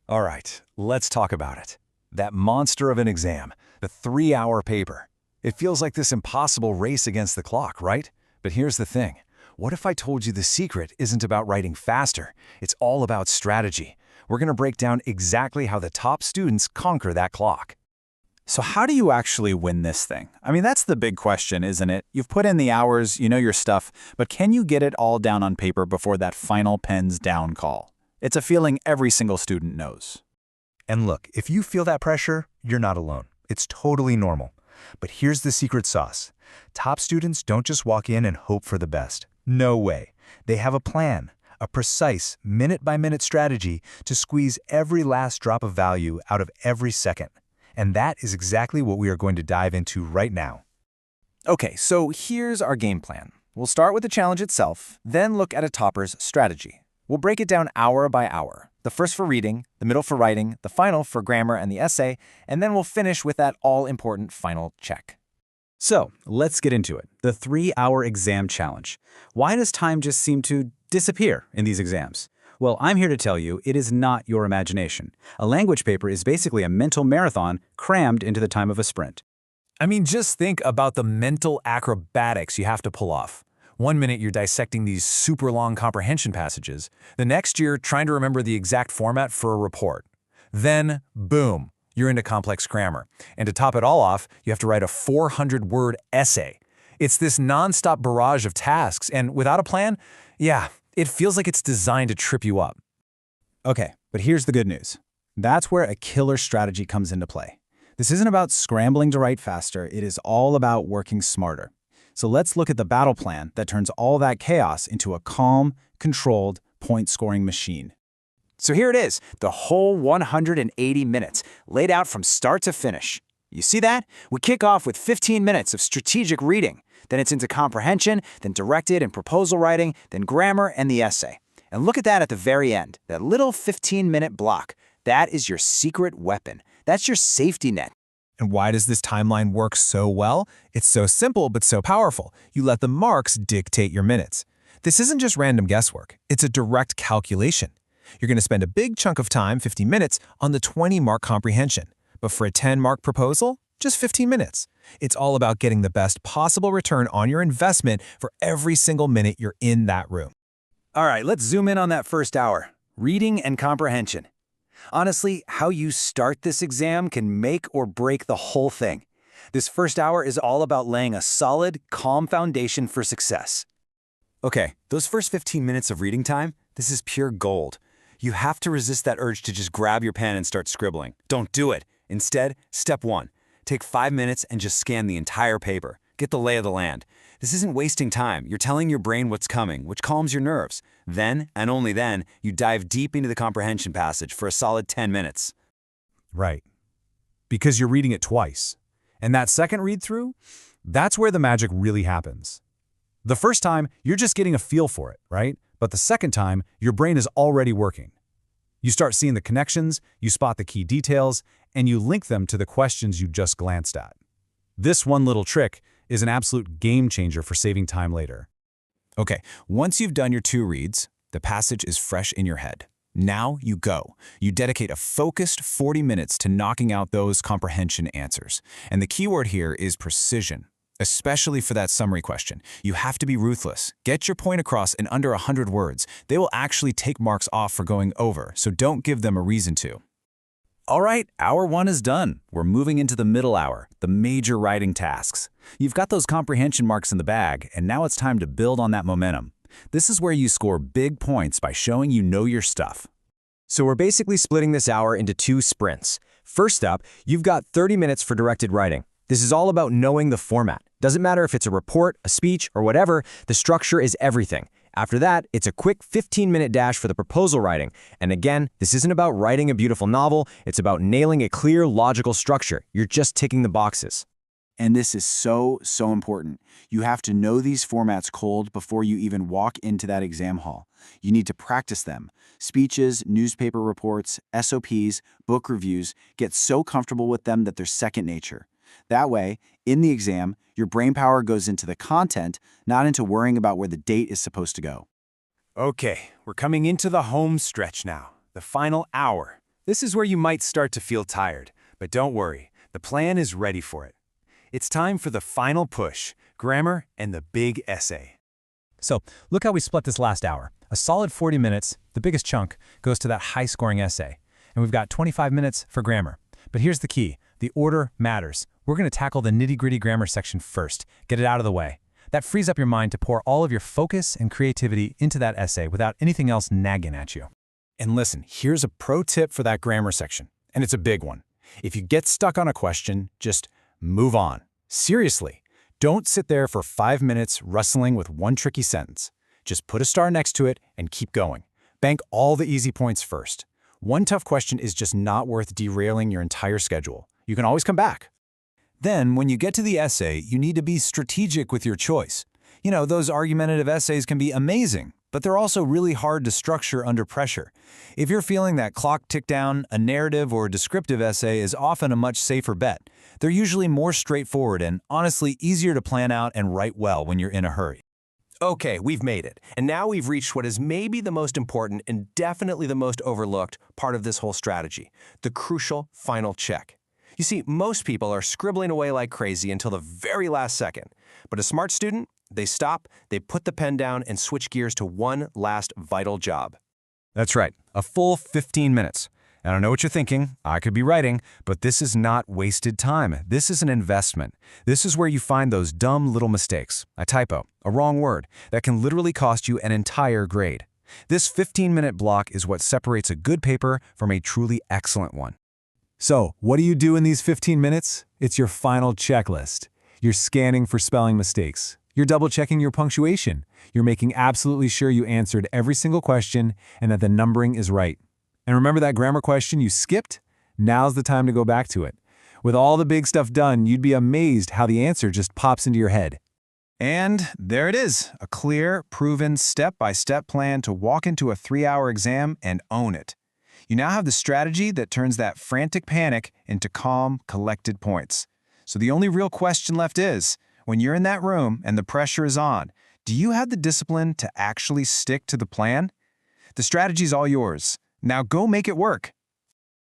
All right, let's talk about it. That monster of an exam, the 3-hour paper. It feels like this impossible race against the clock, right? But here's the thing. What if I told you the secret isn't about writing faster? It's all about strategy. We're going to break down exactly how the top students conquer that clock. So how do you actually win this thing? I mean, that's the big question, isn't it? You've put in the hours, you know your stuff, but can you get it all down on paper before that final pens down call? It's a feeling every single student knows. And look, if you feel that pressure, you're not alone. It's totally normal. But here's the secret sauce. Top students don't just walk in and hope for the best. No way. They have a plan, a precise minute-by-minute strategy to squeeze every last drop of value out of every second. And that is exactly what we are going to dive into right now. Okay, so here's our game plan. We'll start with the challenge itself, then look at a topper's strategy. We'll break it down hour by hour. The first for reading, the middle for writing, the final for grammar and the essay, and then we'll finish with that all-important final check. So, let's get into it. The 3-hour exam challenge. Why does time just seem to disappear in these exams? Well, I'm here to tell you it is not your imagination. A language paper is basically a mental marathon crammed into the time of a sprint. I mean, just think about the mental acrobatics you have to pull off. 1 minute you're dissecting these super long comprehension passages. The next you're trying to remember the exact format for a report. Then, boom, you're into complex grammar. And to top it all off, you have to write a 400-word essay. It's this nonstop barrage of tasks, and without a plan, yeah, it feels like it's designed to trip you up. Okay, but here's the good news. That's where a killer strategy comes into play. This isn't about scrambling to write faster, it is all about working smarter. So let's look at the battle plan that turns all that chaos into a calm, controlled, point-scoring machine. So here it is, the whole 180 minutes, laid out from start to finish. You see that? We kick off with 15 minutes of strategic reading. Then it's into comprehension, then directed and proposal writing, then grammar and the essay. And look at that at the very end, that little 15-minute block. That is your secret weapon. That's your safety net. And why does this timeline work so well? It's so simple but so powerful. You let the marks dictate your minutes. This isn't just random guesswork. It's a direct calculation. You're going to spend a big chunk of time, 50 minutes, on the 20-mark comprehension. But for a 10-mark proposal, just 15 minutes. It's all about getting the best possible return on your investment for every single minute you're in that room. All right, let's zoom in on that first hour, reading and comprehension. Honestly, how you start this exam can make or break the whole thing. This first hour is all about laying a solid, calm foundation for success. Okay, those first 15 minutes of reading time, this is pure gold. You have to resist that urge to just grab your pen and start scribbling. Don't do it. Instead, step 1. Take 5 minutes and just scan the entire paper. Get the lay of the land. This isn't wasting time. You're telling your brain what's coming, which calms your nerves. Then, and only then, you dive deep into the comprehension passage for a solid 10 minutes. Right. Because you're reading it twice. And that second read-through, that's where the magic really happens. The first time, you're just getting a feel for it, right? But the second time, your brain is already working. You start seeing the connections, you spot the key details, and you link them to the questions you just glanced at. This one little trick is an absolute game changer for saving time later. Okay, once you've done your 2 reads, the passage is fresh in your head. Now you go. You dedicate a focused 40 minutes to knocking out those comprehension answers. And the key word here is precision, especially for that summary question. You have to be ruthless. Get your point across in under 100 words. They will actually take marks off for going over, so don't give them a reason to. All right, hour 1 is done. We're moving into the middle hour, the major writing tasks. You've got those comprehension marks in the bag, and now it's time to build on that momentum. This is where you score big points by showing you know your stuff. So we're basically splitting this hour into 2 sprints. First up, you've got 30 minutes for directed writing. This is all about knowing the format. Doesn't matter if it's a report, a speech, or whatever, the structure is everything. After that, it's a quick 15-minute dash for the proposal writing. And again, this isn't about writing a beautiful novel, it's about nailing a clear, logical structure. You're just ticking the boxes. And this is so important. You have to know these formats cold before you even walk into that exam hall. You need to practice them. Speeches, newspaper reports, SOPs, book reviews, get so comfortable with them that they're second nature. That way, in the exam, your brain power goes into the content, not into worrying about where the date is supposed to go. Okay, we're coming into the home stretch now, the final hour. This is where you might start to feel tired, but don't worry, the plan is ready for it. It's time for the final push, grammar and the big essay. So, look how we split this last hour. A solid 40 minutes, the biggest chunk, goes to that high-scoring essay. And we've got 25 minutes for grammar. But here's the key. The order matters. We're going to tackle the nitty-gritty grammar section first. Get it out of the way. That frees up your mind to pour all of your focus and creativity into that essay without anything else nagging at you. And listen, here's a pro tip for that grammar section, and it's a big one. If you get stuck on a question, just move on. Seriously, don't sit there for 5 minutes wrestling with one tricky sentence. Just put a star next to it and keep going. Bank all the easy points first. One tough question is just not worth derailing your entire schedule. You can always come back. Then, when you get to the essay, you need to be strategic with your choice. You know, those argumentative essays can be amazing, but they're also really hard to structure under pressure. If you're feeling that clock tick down, a narrative or descriptive essay is often a much safer bet. They're usually more straightforward and, honestly, easier to plan out and write well when you're in a hurry. Okay, we've made it. And now we've reached what is maybe the most important and definitely the most overlooked part of this whole strategy, the crucial final check. You see, most people are scribbling away like crazy until the very last second. But a smart student, they stop, they put the pen down and switch gears to one last vital job. That's right, a full 15 minutes. I don't know what you're thinking, I could be writing, but this is not wasted time. This is an investment. This is where you find those dumb little mistakes, a typo, a wrong word, that can literally cost you an entire grade. This 15-minute block is what separates a good paper from a truly excellent one. So, what do you do in these 15 minutes? It's your final checklist. You're scanning for spelling mistakes. You're double-checking your punctuation. You're making absolutely sure you answered every single question and that the numbering is right. And remember that grammar question you skipped? Now's the time to go back to it. With all the big stuff done, you'd be amazed how the answer just pops into your head. And there it is, a clear, proven, step-by-step plan to walk into a 3-hour exam and own it. You now have the strategy that turns that frantic panic into calm, collected points. So the only real question left is, when you're in that room and the pressure is on, do you have the discipline to actually stick to the plan? The strategy's all yours. Now go make it work.